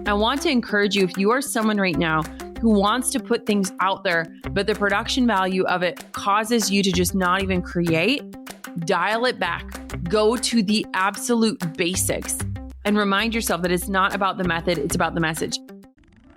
I want to encourage you, if you are someone right now who wants to put things out there, but the production value of it causes you to just not even create, dial it back. Go to the absolute basics and remind yourself that it's not about the method, it's about the message.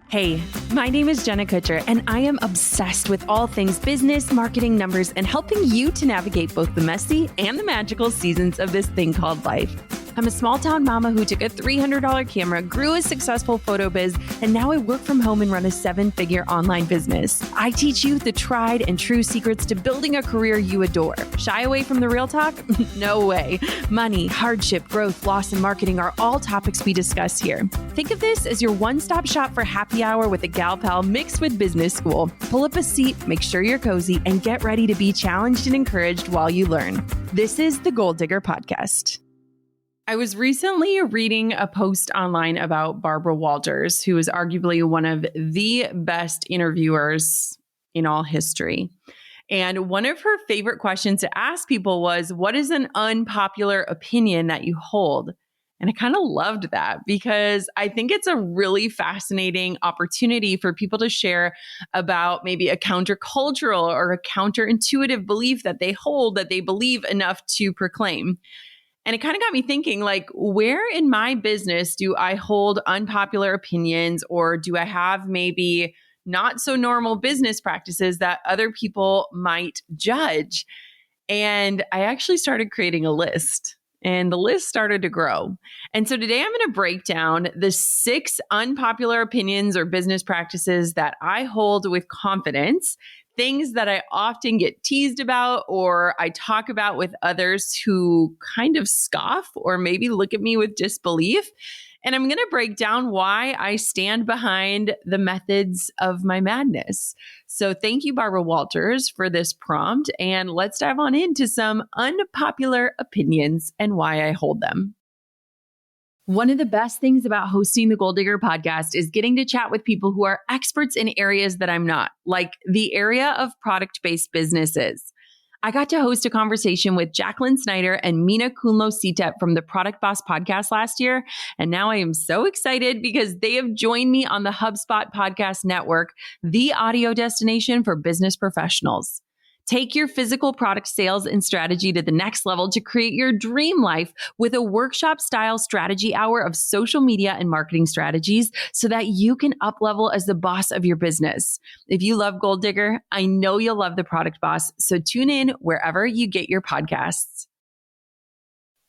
Hey, my name is Jenna Kutcher, and I am obsessed with all things business, marketing, numbers, and helping you to navigate both the messy and the magical seasons of this thing called life. I'm a small town mama who took a $300 camera, grew a successful photo biz, and now I work from home and run a 7-figure online business. I teach you the tried and true secrets to building a career you adore. Shy away from the real talk? No way. Money, hardship, growth, loss, and marketing are all topics we discuss here. Think of this as your one-stop shop for happy hour with a gal pal mixed with business school. Pull up a seat, make sure you're cozy, and get ready to be challenged and encouraged while you learn. This is the Goal Digger Podcast. I was recently reading a post online about Barbara Walters, who is arguably one of the best interviewers in all history. And one of her favorite questions to ask people was, what is an unpopular opinion that you hold? And I kind of loved that because I think it's a really fascinating opportunity for people to share about maybe a countercultural or a counterintuitive belief that they hold, that they believe enough to proclaim. And it kind of got me thinking, like, where in my business do I hold unpopular opinions, or do I have maybe not so normal business practices that other people might judge? And I actually started creating a list, and the list started to grow. And so today I'm going to break down the 6 unpopular opinions or business practices that I hold with confidence, things that I often get teased about or I talk about with others who kind of scoff or maybe look at me with disbelief. And I'm going to break down why I stand behind the methods of my madness. So thank you, Barbara Walters, for this prompt. And let's dive on into some unpopular opinions and why I hold them. One of the best things about hosting the Goal Digger podcast is getting to chat with people who are experts in areas that I'm not, like the area of product-based businesses. I got to host a conversation with Jacqueline Snyder and Mina Kunlo-Sitep from the Product Boss podcast last year. And now I am so excited because they have joined me on the HubSpot podcast network, the audio destination for business professionals. Take your physical product sales and strategy to the next level to create your dream life with a workshop-style strategy hour of social media and marketing strategies so that you can up-level as the boss of your business. If you love Goal Digger, I know you'll love the Product Boss, so tune in wherever you get your podcasts.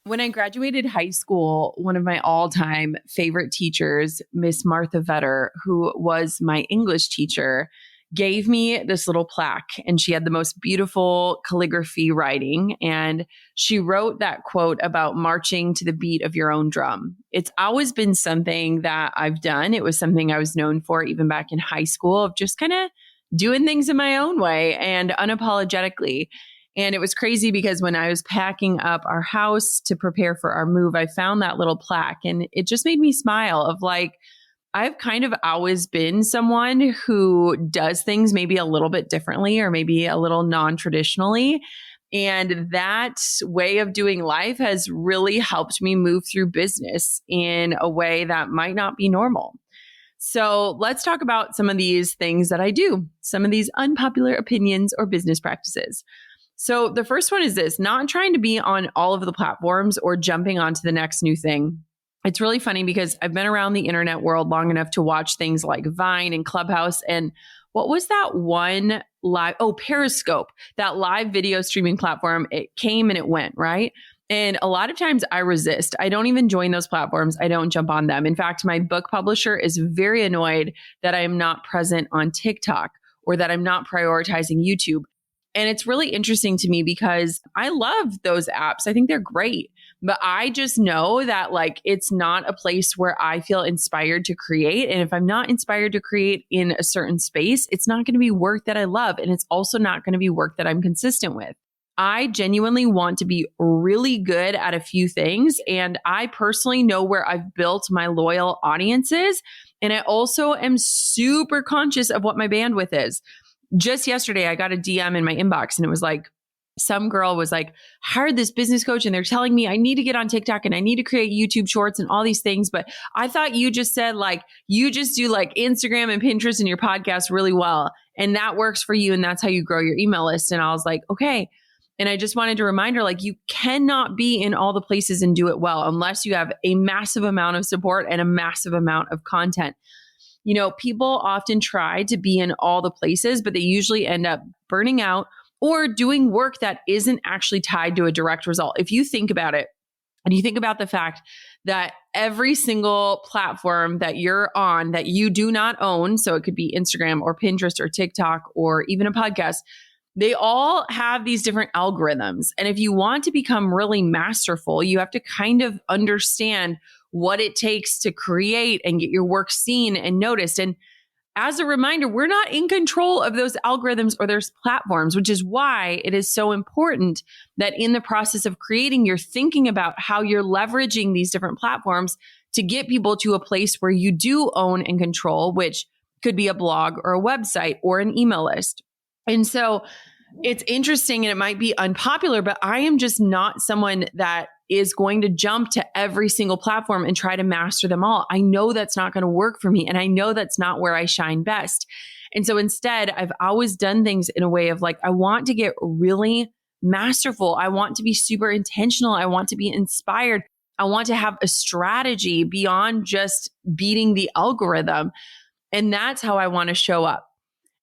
When I graduated high school, one of my all-time favorite teachers, Miss Martha Vetter, who was my English teacher, gave me this little plaque, and she had the most beautiful calligraphy writing. And she wrote that quote about marching to the beat of your own drum. It's always been something that I've done. It was something I was known for even back in high school, of just kind of doing things in my own way and unapologetically. And it was crazy because when I was packing up our house to prepare for our move, I found that little plaque, and it just made me smile of like, I've kind of always been someone who does things maybe a little bit differently or maybe a little non-traditionally. And that way of doing life has really helped me move through business in a way that might not be normal. So let's talk about some of these things that I do, some of these unpopular opinions or business practices. So the first one is this: not trying to be on all of the platforms or jumping onto the next new thing. It's really funny because I've been around the internet world long enough to watch things like Vine and Clubhouse. And what was that one live? Oh, Periscope, that live video streaming platform. It came and it went, right? And a lot of times I resist. I don't even join those platforms. I don't jump on them. In fact, my book publisher is very annoyed that I am not present on TikTok or that I'm not prioritizing YouTube. And it's really interesting to me because I love those apps. I think they're great. But I just know that like it's not a place where I feel inspired to create. And if I'm not inspired to create in a certain space, it's not going to be work that I love. And it's also not going to be work that I'm consistent with. I genuinely want to be really good at a few things. And I personally know where I've built my loyal audiences. And I also am super conscious of what my bandwidth is. Just yesterday, I got a DM in my inbox and it was like, some girl was like, hired this business coach and they're telling me I need to get on TikTok and I need to create YouTube shorts and all these things. But I thought you just said like, you just do like Instagram and Pinterest and your podcast really well. And that works for you. And that's how you grow your email list. And I was like, okay. And I just wanted to remind her, like, you cannot be in all the places and do it well unless you have a massive amount of support and a massive amount of content. You know, people often try to be in all the places, but they usually end up burning out or doing work that isn't actually tied to a direct result. If you think about it, and you think about the fact that every single platform that you're on that you do not own, so it could be Instagram or Pinterest or TikTok or even a podcast, they all have these different algorithms. And if you want to become really masterful, you have to kind of understand what it takes to create and get your work seen and noticed. And as a reminder, we're not in control of those algorithms or those platforms, which is why it is so important that in the process of creating, you're thinking about how you're leveraging these different platforms to get people to a place where you do own and control, which could be a blog or a website or an email list. And so it's interesting and it might be unpopular, but I am just not someone that is going to jump to every single platform and try to master them all. I know that's not going to work for me. And I know that's not where I shine best. And so instead, I've always done things in a way of like, I want to get really masterful. I want to be super intentional. I want to be inspired. I want to have a strategy beyond just beating the algorithm. And that's how I want to show up.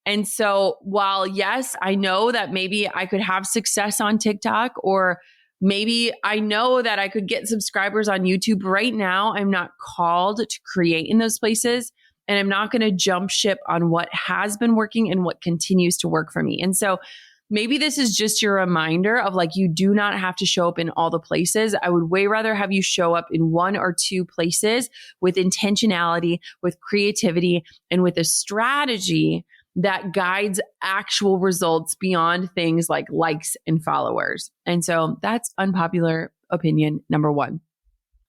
And so while yes, I know that maybe I could have success on TikTok, or maybe I know that I could get subscribers on YouTube right now, I'm not called to create in those places. And I'm not going to jump ship on what has been working and what continues to work for me. And so maybe this is just your reminder of like, you do not have to show up in all the places. I would way rather have you show up in one or two places with intentionality, with creativity, and with a strategy that guides actual results beyond things like likes and followers. And so that's unpopular opinion number one.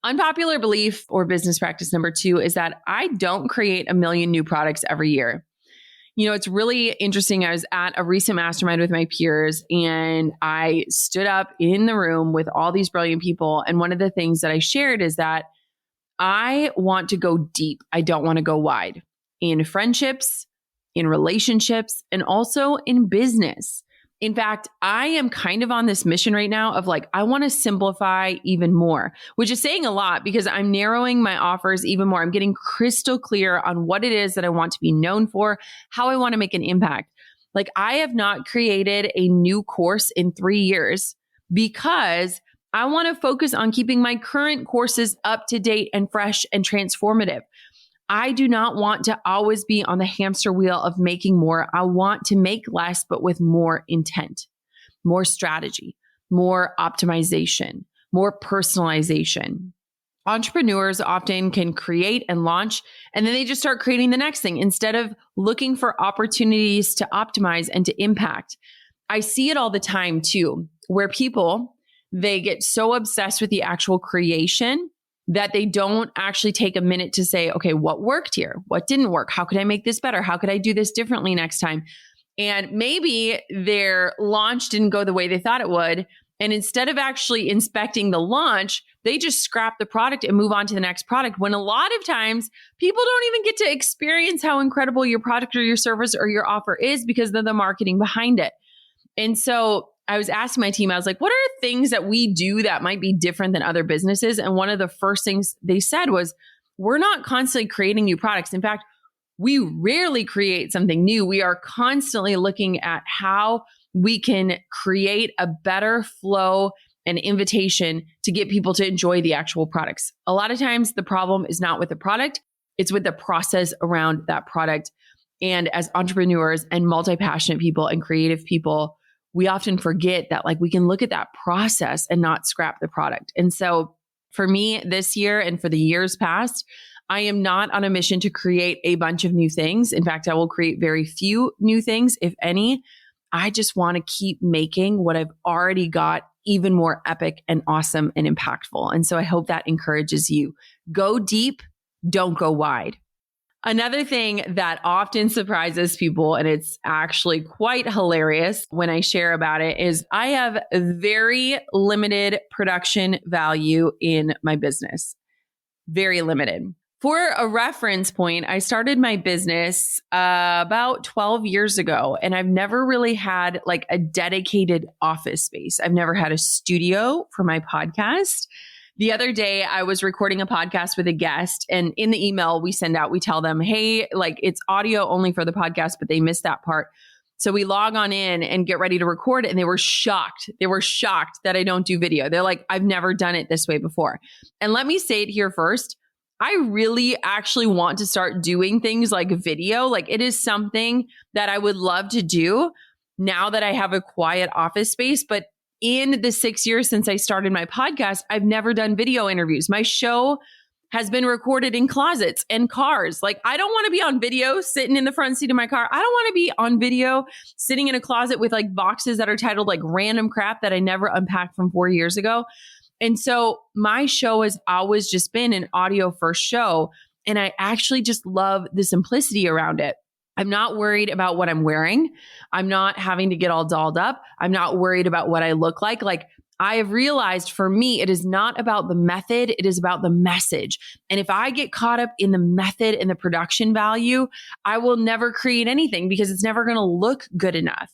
Unpopular belief or business practice number two is that I don't create a million new products every year. You know, it's really interesting. I was at a recent mastermind with my peers and I stood up in the room with all these brilliant people. And one of the things that I shared is that I want to go deep. I don't want to go wide in friendships, in relationships, and also in business. In fact, I am kind of on this mission right now of like, I want to simplify even more, which is saying a lot because I'm narrowing my offers even more. I'm getting crystal clear on what it is that I want to be known for, how I want to make an impact. Like, I have not created a new course in 3 years because I want to focus on keeping my current courses up to date and fresh and transformative. I do not want to always be on the hamster wheel of making more. I want to make less, but with more intent, more strategy, more optimization, more personalization. Entrepreneurs often can create and launch, and then they just start creating the next thing instead of looking for opportunities to optimize and to impact. I see it all the time too, where people, they get so obsessed with the actual creation that they don't actually take a minute to say, okay, what worked here? What didn't work? How could I make this better? How could I do this differently next time? And maybe their launch didn't go the way they thought it would. And instead of actually inspecting the launch, they just scrap the product and move on to the next product. When a lot of times people don't even get to experience how incredible your product or your service or your offer is because of the marketing behind it. And so I was asking my team, I was like, what are things that we do that might be different than other businesses? And one of the first things they said was, we're not constantly creating new products. In fact, we rarely create something new. We are constantly looking at how we can create a better flow and invitation to get people to enjoy the actual products. A lot of times the problem is not with the product, it's with the process around that product. And as entrepreneurs and multi-passionate people and creative people, we often forget that like we can look at that process and not scrap the product. And so for me this year and for the years past, I am not on a mission to create a bunch of new things. In fact, I will create very few new things, if any. I just want to keep making what I've already got even more epic and awesome and impactful. And so I hope that encourages you. Go deep, don't go wide. Another thing that often surprises people, and it's actually quite hilarious when I share about it, is I have very limited production value in my business. Very limited. For a reference point, I started my business about 12 years ago, and I've never really had like a dedicated office space. I've never had a studio for my podcast. The other day, I was recording a podcast with a guest, and in the email we send out, we tell them, hey, like it's audio only for the podcast, but they missed that part. So we log on in and get ready to record it, and they were shocked. They were shocked that I don't do video. They're like, I've never done it this way before. And let me say it here first. I really actually want to start doing things like video. Like it is something that I would love to do now that I have a quiet office space. But in the 6 years since I started my podcast, I've never done video interviews. My show has been recorded in closets and cars. Like I don't want to be on video sitting in the front seat of my car. I don't want to be on video sitting in a closet with like boxes that are titled like random crap that I never unpacked from 4 years ago. And so my show has always just been an audio first show. And I actually just love the simplicity around it. I'm not worried about what I'm wearing. I'm not having to get all dolled up. I'm not worried about what I look like. Like I have realized for me, it is not about the method. It is about the message. And if I get caught up in the method and the production value, I will never create anything because it's never going to look good enough.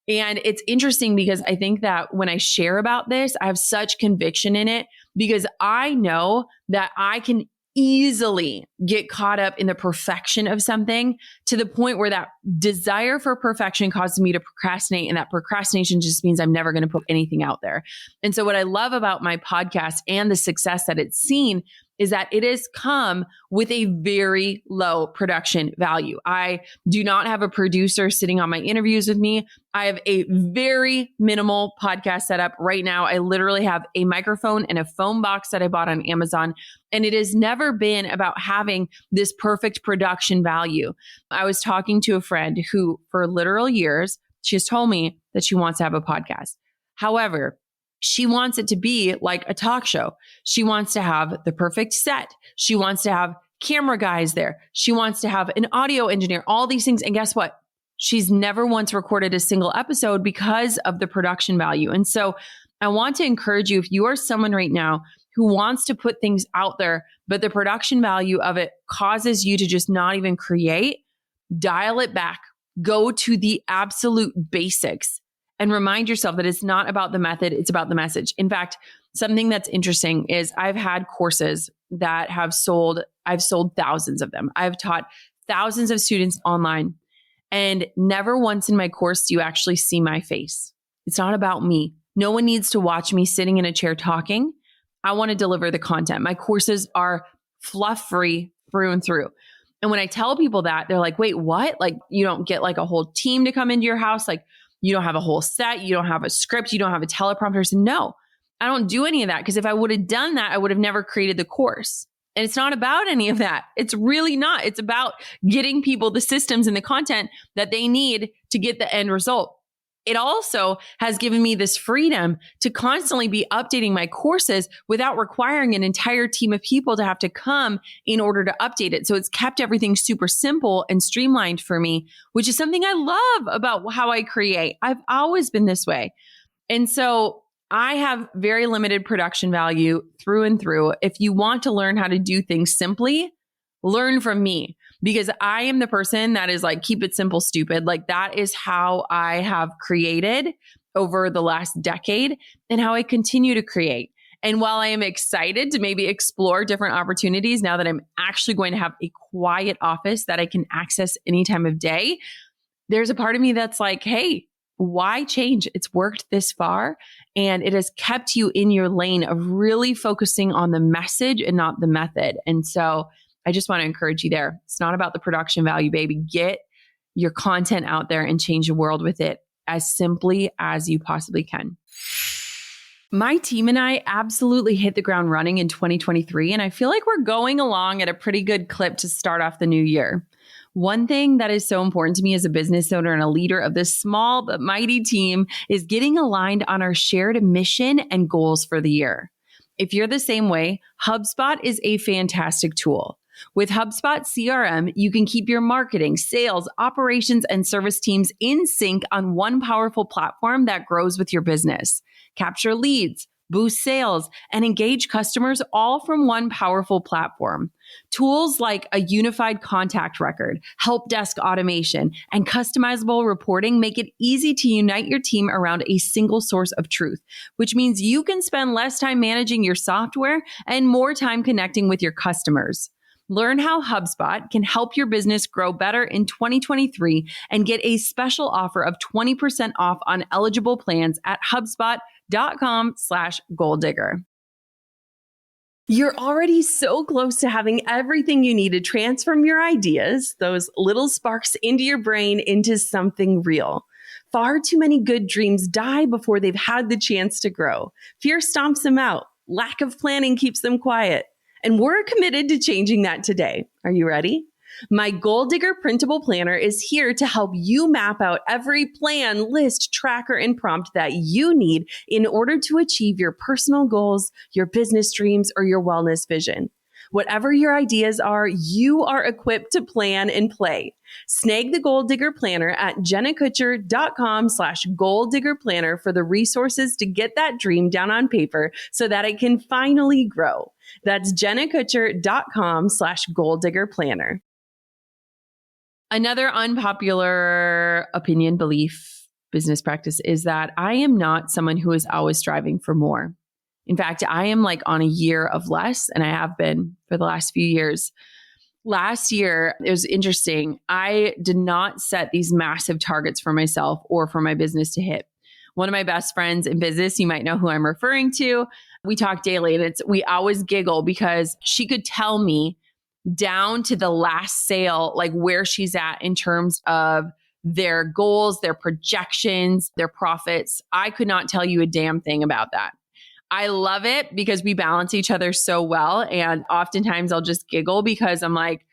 And it's interesting because I think that when I share about this, I have such conviction in it because I know that I can easily get caught up in the perfection of something to the point where that desire for perfection causes me to procrastinate. And that procrastination just means I'm never going to put anything out there. And so what I love about my podcast and the success that it's seen is that it has come with a very low production value. I do not have a producer sitting on my interviews with me. I have a very minimal podcast setup right now. I literally have a microphone and a phone box that I bought on Amazon. And it has never been about having this perfect production value. I was talking to a friend who for literal years, she has told me that she wants to have a podcast. However, she wants it to be like a talk show. She wants to have the perfect set. She wants to have camera guys there. She wants to have an audio engineer, all these things. And guess what? She's never once recorded a single episode because of the production value. And so I want to encourage you, if you are someone right now who wants to put things out there, but the production value of it causes you to just not even create, dial it back, go to the absolute basics. And remind yourself that it's not about the method, it's about the message. In fact, something that's interesting is I've had courses that I've sold thousands of them. I've taught thousands of students online, and never once in my course do you actually see my face. It's not about me. No one needs to watch me sitting in a chair talking. I want to deliver the content. My courses are fluff free through and through. And when I tell people that, they're like, wait, what? Like you don't get like a whole team to come into your house? Like you don't have a whole set. You don't have a script. You don't have a teleprompter. I said, no, I don't do any of that. Because if I would have done that, I would have never created the course. And it's not about any of that. It's really not. It's about getting people the systems and the content that they need to get the end result. It also has given me this freedom to constantly be updating my courses without requiring an entire team of people to have to come in order to update it. So it's kept everything super simple and streamlined for me, which is something I love about how I create. I've always been this way. And so I have very limited production value through and through. If you want to learn how to do things simply, learn from me. Because I am the person that is like, keep it simple, stupid. Like that is how I have created over the last decade and how I continue to create. And while I am excited to maybe explore different opportunities now that I'm actually going to have a quiet office that I can access any time of day, there's a part of me that's like, hey, why change? It's worked this far and it has kept you in your lane of really focusing on the message and not the method. And so I just want to encourage you there. It's not about the production value, baby. Get your content out there and change the world with it as simply as you possibly can. My team and I absolutely hit the ground running in 2023, and I feel like we're going along at a pretty good clip to start off the new year. One thing that is so important to me as a business owner and a leader of this small but mighty team is getting aligned on our shared mission and goals for the year. If you're the same way, HubSpot is a fantastic tool. With HubSpot CRM, you can keep your marketing, sales, operations, and service teams in sync on one powerful platform that grows with your business. Capture leads, boost sales, and engage customers all from one powerful platform. Tools like a unified contact record, help desk automation, and customizable reporting make it easy to unite your team around a single source of truth, which means you can spend less time managing your software and more time connecting with your customers. Learn how HubSpot can help your business grow better in 2023 and get a special offer of 20% off on eligible plans at HubSpot.com/goaldigger. You're already so close to having everything you need to transform your ideas, those little sparks into your brain, into something real. Far too many good dreams die before they've had the chance to grow. Fear stomps them out. Lack of planning keeps them quiet. And we're committed to changing that today. Are you ready? My Goal Digger printable planner is here to help you map out every plan, list, tracker, and prompt that you need in order to achieve your personal goals, your business dreams, or your wellness vision. Whatever your ideas are, you are equipped to plan and play. Snag the Goal Digger planner at jennakutcher.com/goaldiggerplanner for the resources to get that dream down on paper so that it can finally grow. That's jennakutcher.com/goaldiggerplanner. Another unpopular opinion, belief, business practice is that I am not someone who is always striving for more. In fact, I am like on a year of less, and I have been for the last few years. Last year, it was interesting. I did not set these massive targets for myself or for my business to hit. One of my best friends in business, you might know who I'm referring to, we talk daily, and we always giggle because she could tell me down to the last sale, like where she's at in terms of their goals, their projections, their profits. I could not tell you a damn thing about that. I love it because we balance each other so well. And oftentimes I'll just giggle because I'm like,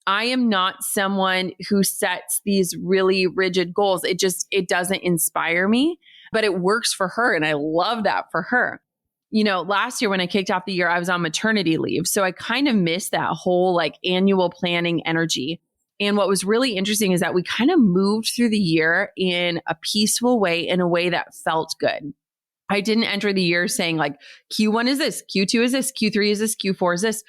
I am not someone who sets these really rigid goals. It doesn't inspire me, but it works for her. And I love that for her. You know, last year when I kicked off the year, I was on maternity leave. So I kind of missed that whole like annual planning energy. And what was really interesting is that we kind of moved through the year in a peaceful way, in a way that felt good. I didn't enter the year saying like Q1 is this, Q2 is this, Q3 is this, Q4 is this.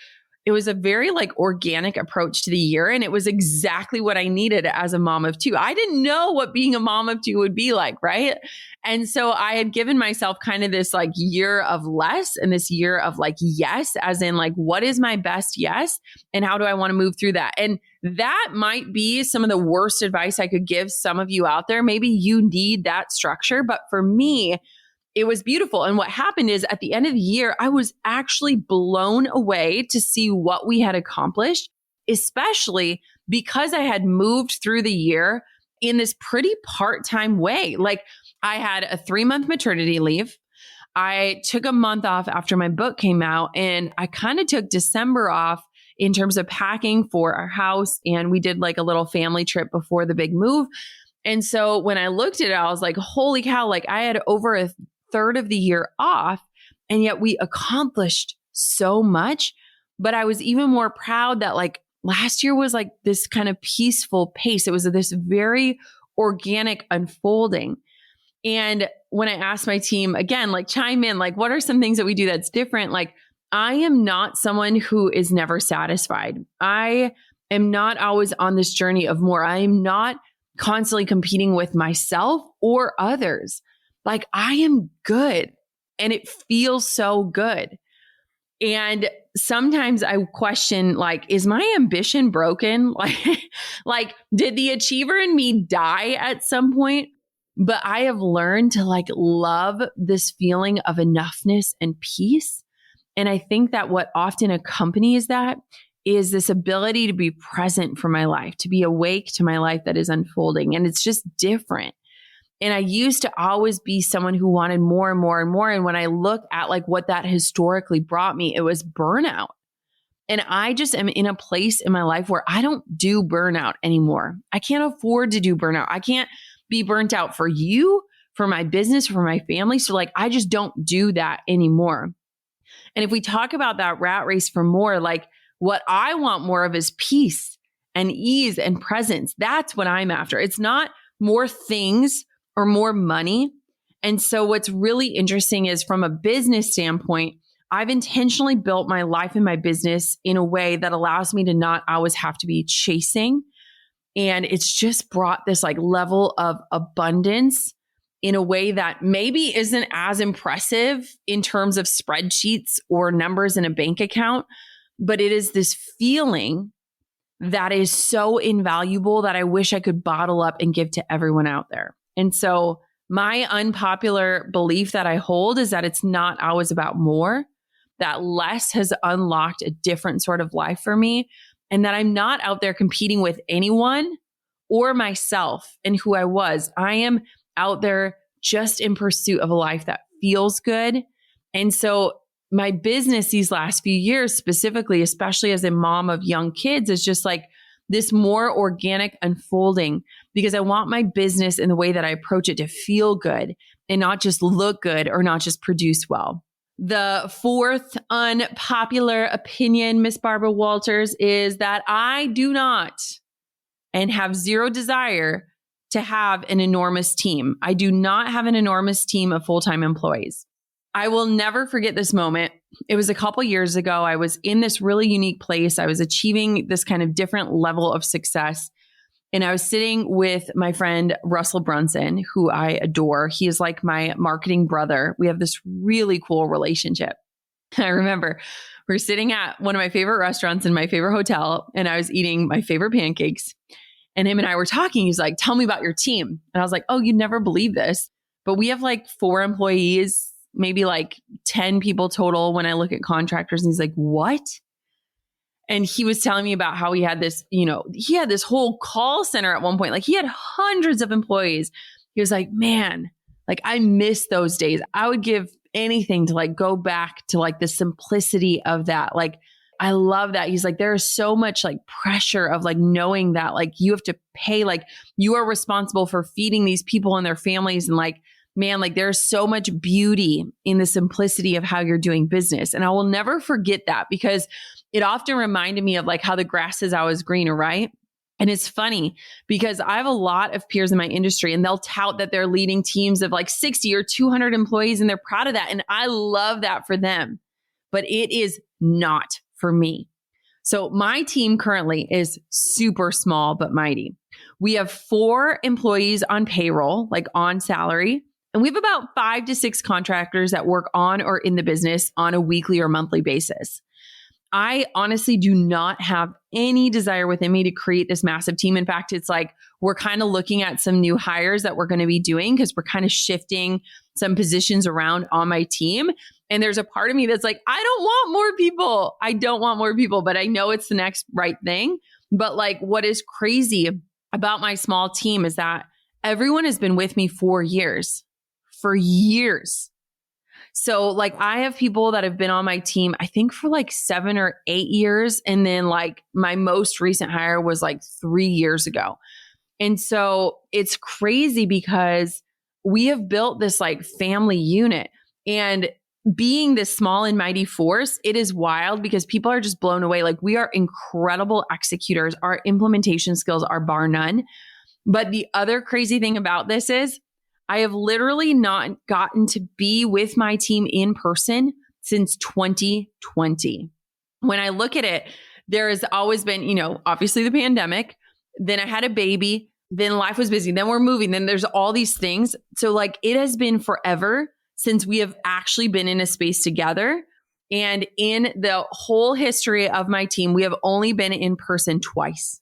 It was a very like organic approach to the year. And it was exactly what I needed as a mom of two. I didn't know what being a mom of two would be like, right? And so I had given myself kind of this like year of less and this year of like yes, as in like, what is my best yes? And how do I want to move through that? And that might be some of the worst advice I could give some of you out there. Maybe you need that structure. But for me, it was beautiful. And what happened is at the end of the year, I was actually blown away to see what we had accomplished, especially because I had moved through the year in this pretty part-time way. Like I had a 3-month maternity leave. I took a month off after my book came out, and I kind of took December off in terms of packing for our house. And we did like a little family trip before the big move. And so when I looked at it, I was like, holy cow, like I had over a third of the year off, and yet we accomplished so much. But I was even more proud that like last year was like this kind of peaceful pace. It was this very organic unfolding. And when I asked my team again, like chime in, like what are some things that we do that's different? Like I am not someone who is never satisfied. I am not always on this journey of more. I am not constantly competing with myself or others. Like I am good and it feels so good. And sometimes I question, like, is my ambition broken? Like, did the achiever in me die at some point? But I have learned to like love this feeling of enoughness and peace. And I think that what often accompanies that is this ability to be present for my life, to be awake to my life that is unfolding. And it's just different. And I used to always be someone who wanted more and more and more. And when I look at like what that historically brought me, it was burnout. And I just am in a place in my life where I don't do burnout anymore. I can't afford to do burnout. I can't be burnt out for you, for my business, for my family. So like, I just don't do that anymore. And if we talk about that rat race for more, like What I want more of is peace and ease and presence. That's what I'm after. It's not more things or more money. And so what's really interesting is from a business standpoint, I've intentionally built my life and my business in a way that allows me to not always have to be chasing. And it's just brought this like level of abundance in a way that maybe isn't as impressive in terms of spreadsheets or numbers in a bank account, but it is this feeling that is so invaluable that I wish I could bottle up and give to everyone out there. And so my unpopular belief that I hold is that it's not always about more, that less has unlocked a different sort of life for me, and that I'm not out there competing with anyone or myself and who I was. I am out there just in pursuit of a life that feels good. And so my business these last few years, specifically, especially as a mom of young kids, is just like this more organic unfolding, because I want my business and the way that I approach it to feel good and not just look good or not just produce well. The fourth unpopular opinion, Miss Barbara Walters, is that I do not and have zero desire to have an enormous team. I do not have an enormous team of full-time employees. I will never forget this moment. It was a couple years ago. I was in this really unique place. I was achieving this kind of different level of success. And I was sitting with my friend, Russell Brunson, who I adore. He is like my marketing brother. We have this really cool relationship. I remember we were sitting at one of my favorite restaurants in my favorite hotel, and I was eating my favorite pancakes. And him and I were talking. He's like, tell me about your team. And I was like, oh, you'd never believe this, but we have like 4 employees, maybe like 10 people total when I look at contractors. And he's like, what? And he was telling me about how he had this, he had this whole call center at one point. Like he had hundreds of employees. He was like, man, like I miss those days. I would give anything to like go back to like the simplicity of that. Like, I love that. He's like, there is so much like pressure of like knowing that like you have to pay, like you are responsible for feeding these people and their families. And like, man, like there's so much beauty in the simplicity of how you're doing business. And I will never forget that, because it often reminded me of like how the grass is always greener, right? And it's funny because I have a lot of peers in my industry and they'll tout that they're leading teams of like 60 or 200 employees and they're proud of that. And I love that for them, but it is not for me. So my team currently is super small, but mighty. We have 4 employees on payroll, like on salary. And we have about 5 to 6 contractors that work on or in the business on a weekly or monthly basis. I honestly do not have any desire within me to create this massive team. In fact, it's like we're kind of looking at some new hires that we're going to be doing because we're kind of shifting some positions around on my team. And there's a part of me that's like, I don't want more people. I don't want more people, but I know it's the next right thing. But like what is crazy about my small team is that everyone has been with me for years. So like I have people that have been on my team, I think for like 7 or 8 years. And then like my most recent hire was like 3 years ago. And so it's crazy because we have built this like family unit, and being this small and mighty force, it is wild because people are just blown away. Like we are incredible executors. Our implementation skills are bar none. But the other crazy thing about this is I have literally not gotten to be with my team in person since 2020. When I look at it, there has always been, obviously the pandemic, then I had a baby, then life was busy, then we're moving, then there's all these things. So like it has been forever since we have actually been in a space together. And in the whole history of my team, we have only been in person twice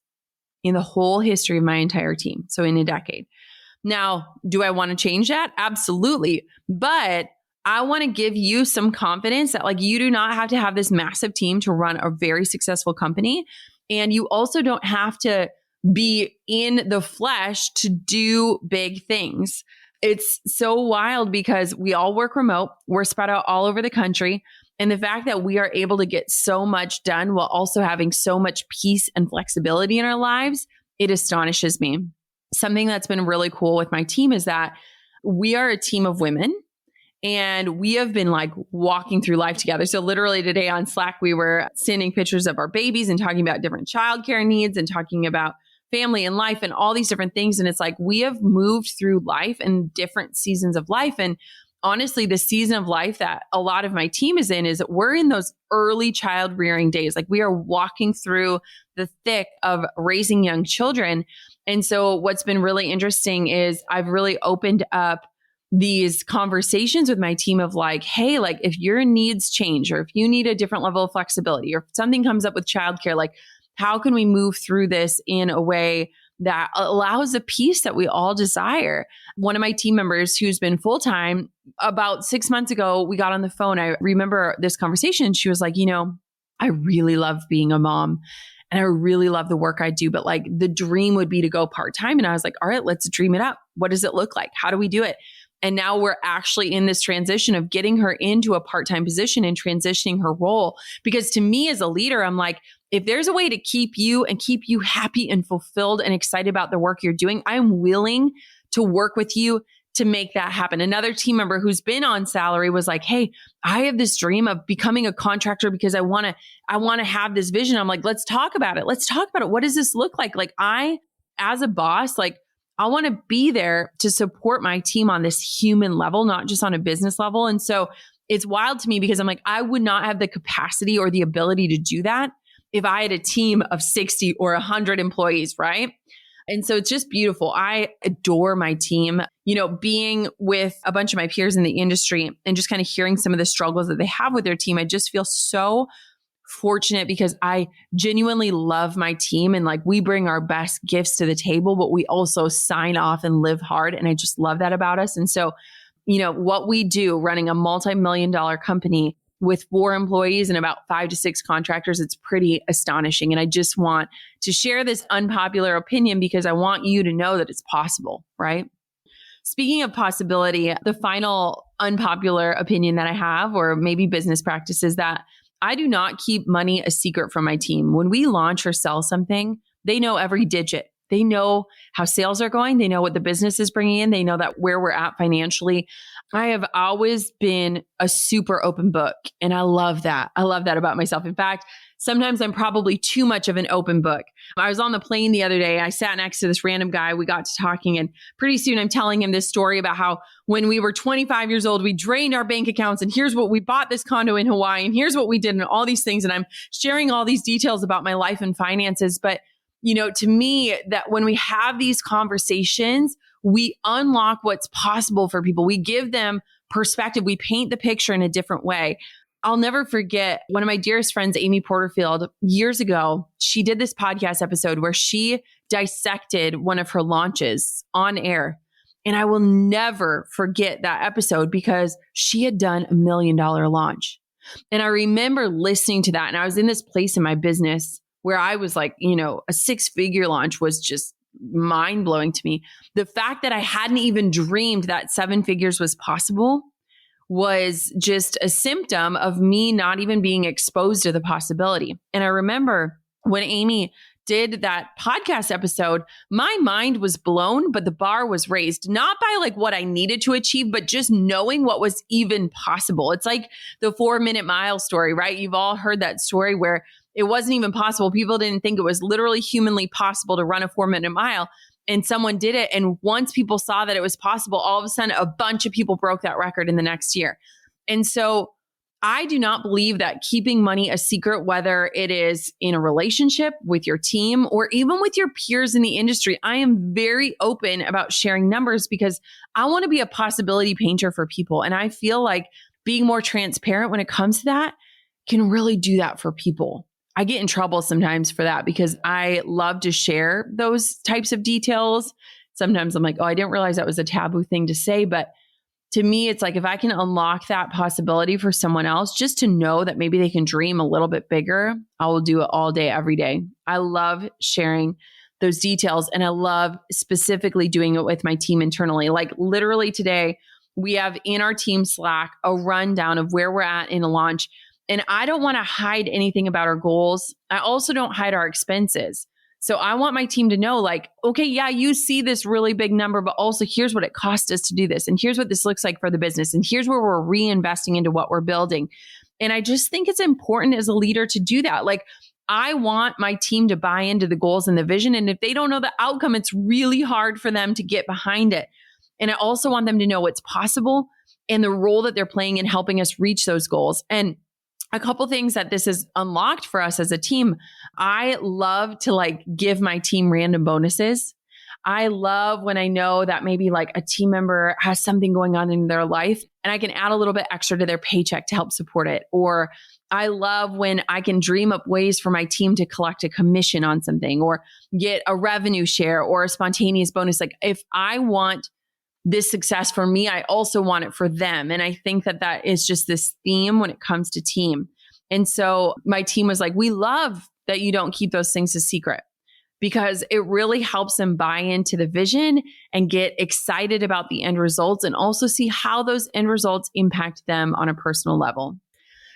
in the whole history of my entire team. So in a decade. Now, do I want to change that? Absolutely. But I want to give you some confidence that like you do not have to have this massive team to run a very successful company. And you also don't have to be in the flesh to do big things. It's so wild because we all work remote. We're spread out all over the country. And the fact that we are able to get so much done while also having so much peace and flexibility in our lives, it astonishes me. Something that's been really cool with my team is that we are a team of women. And we have been like walking through life together. So literally today on Slack, we were sending pictures of our babies and talking about different childcare needs and talking about family and life and all these different things. And it's like, we have moved through life and different seasons of life. And honestly, the season of life that a lot of my team is in is that we're in those early child rearing days. Like we are walking through the thick of raising young children. And so what's been really interesting is I've really opened up these conversations with my team of like, hey, like if your needs change or if you need a different level of flexibility or if something comes up with childcare, like how can we move through this in a way that allows the peace that we all desire? One of my team members who's been full-time, about 6 months ago, we got on the phone. I remember this conversation. She was like, I really love being a mom and I really love the work I do, but like the dream would be to go part-time. And I was like, all right, let's dream it up. What does it look like? How do we do it? And now we're actually in this transition of getting her into a part-time position and transitioning her role. Because to me as a leader, I'm like, if there's a way to keep you happy and fulfilled and excited about the work you're doing, I'm willing to work with you to make that happen. Another team member who's been on salary was like, hey, I have this dream of becoming a contractor because I want to have this vision. I'm like, let's talk about it. Let's talk about it. What does this look like? Like as a boss, like I want to be there to support my team on this human level, not just on a business level. And so it's wild to me because I'm like, I would not have the capacity or the ability to do that if I had a team of 60 or 100 employees, right? And so it's just beautiful. I adore my team, being with a bunch of my peers in the industry and just kind of hearing some of the struggles that they have with their team. I just feel so fortunate because I genuinely love my team and like we bring our best gifts to the table, but we also sign off and live hard. And I just love that about us. And so, what we do running a multi-million-dollar company with 4 employees and about 5 to 6 contractors, it's pretty astonishing. And I just want to share this unpopular opinion because I want you to know that it's possible, right? Speaking of possibility, the final unpopular opinion that I have, or maybe business practice, is that I do not keep money a secret from my team. When we launch or sell something, they know every digit. They know how sales are going. They know what the business is bringing in. They know that where we're at financially. I have always been a super open book, and I love that. I love that about myself. In fact, sometimes I'm probably too much of an open book. I was on the plane the other day. I sat next to this random guy. We got to talking, and pretty soon I'm telling him this story about how when we were 25 years old, we drained our bank accounts, and here's what we bought this condo in Hawaii, and here's what we did, and all these things. And I'm sharing all these details about my life and finances. But to me, that when we have these conversations, we unlock what's possible for people. We give them perspective. We paint the picture in a different way. I'll never forget one of my dearest friends, Amy Porterfield, years ago. She did this podcast episode where she dissected one of her launches on air. And I will never forget that episode because she had done $1 million launch. And I remember listening to that. And I was in this place in my business where I was like, a 6-figure launch was just mind blowing to me. The fact that I hadn't even dreamed that 7 figures was possible was just a symptom of me not even being exposed to the possibility. And I remember when Amy did that podcast episode, my mind was blown, but the bar was raised, not by like what I needed to achieve, but just knowing what was even possible. It's like the 4-minute mile story, right? You've all heard that story where it wasn't even possible. People didn't think it was literally humanly possible to run a 4-minute mile. And someone did it. And once people saw that it was possible, all of a sudden, a bunch of people broke that record in the next year. And so I do not believe that keeping money a secret, whether it is in a relationship with your team or even with your peers in the industry, I am very open about sharing numbers because I want to be a possibility painter for people. And I feel like being more transparent when it comes to that can really do that for people. I get in trouble sometimes for that because I love to share those types of details. Sometimes I'm like, oh, I didn't realize that was a taboo thing to say. But to me, it's like if I can unlock that possibility for someone else, just to know that maybe they can dream a little bit bigger, I will do it all day, every day. I love sharing those details. And I love specifically doing it with my team internally. Like literally today, we have in our team Slack a rundown of where we're at in a launch. And I don't want to hide anything about our goals. I also don't hide our expenses. So I want my team to know like, okay, yeah, you see this really big number, but also here's what it cost us to do this. And here's what this looks like for the business. And here's where we're reinvesting into what we're building. And I just think it's important as a leader to do that. Like, I want my team to buy into the goals and the vision. And if they don't know the outcome, it's really hard for them to get behind it. And I also want them to know what's possible and the role that they're playing in helping us reach those goals. And a couple things that this has unlocked for us as a team. I love to like give my team random bonuses. I love when I know that maybe like a team member has something going on in their life and I can add a little bit extra to their paycheck to help support it. Or I love when I can dream up ways for my team to collect a commission on something or get a revenue share or a spontaneous bonus. Like if I want this success for me, I also want it for them. And I think that that is just this theme when it comes to team. And so my team was like, we love that you don't keep those things a secret, because it really helps them buy into the vision and get excited about the end results and also see how those end results impact them on a personal level.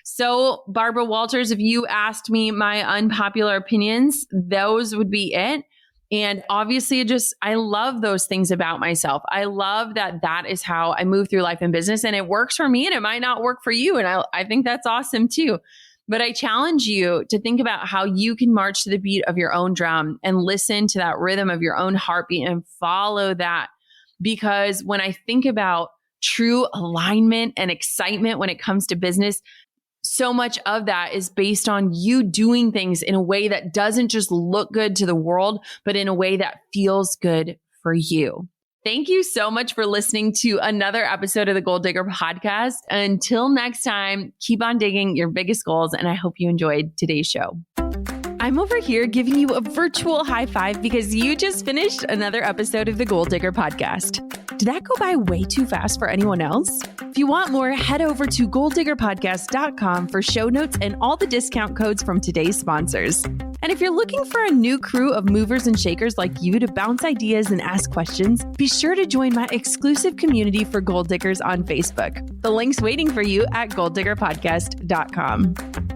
So Barbara Walters, if you asked me my unpopular opinions, those would be it. And obviously I love those things about myself. I love that that is how I move through life and business, and it works for me and it might not work for you. And I think that's awesome too. But I challenge you to think about how you can march to the beat of your own drum and listen to that rhythm of your own heartbeat and follow that. Because when I think about true alignment and excitement when it comes to business, so much of that is based on you doing things in a way that doesn't just look good to the world, but in a way that feels good for you. Thank you so much for listening to another episode of the Goal Digger Podcast. Until next time, keep on digging your biggest goals, and I hope you enjoyed today's show. I'm over here giving you a virtual high five because you just finished another episode of the Goal Digger Podcast. Did that go by way too fast for anyone else? If you want more, head over to goaldiggerpodcast.com for show notes and all the discount codes from today's sponsors. And if you're looking for a new crew of movers and shakers like you to bounce ideas and ask questions, be sure to join my exclusive community for Goal Diggers on Facebook. The link's waiting for you at goaldiggerpodcast.com.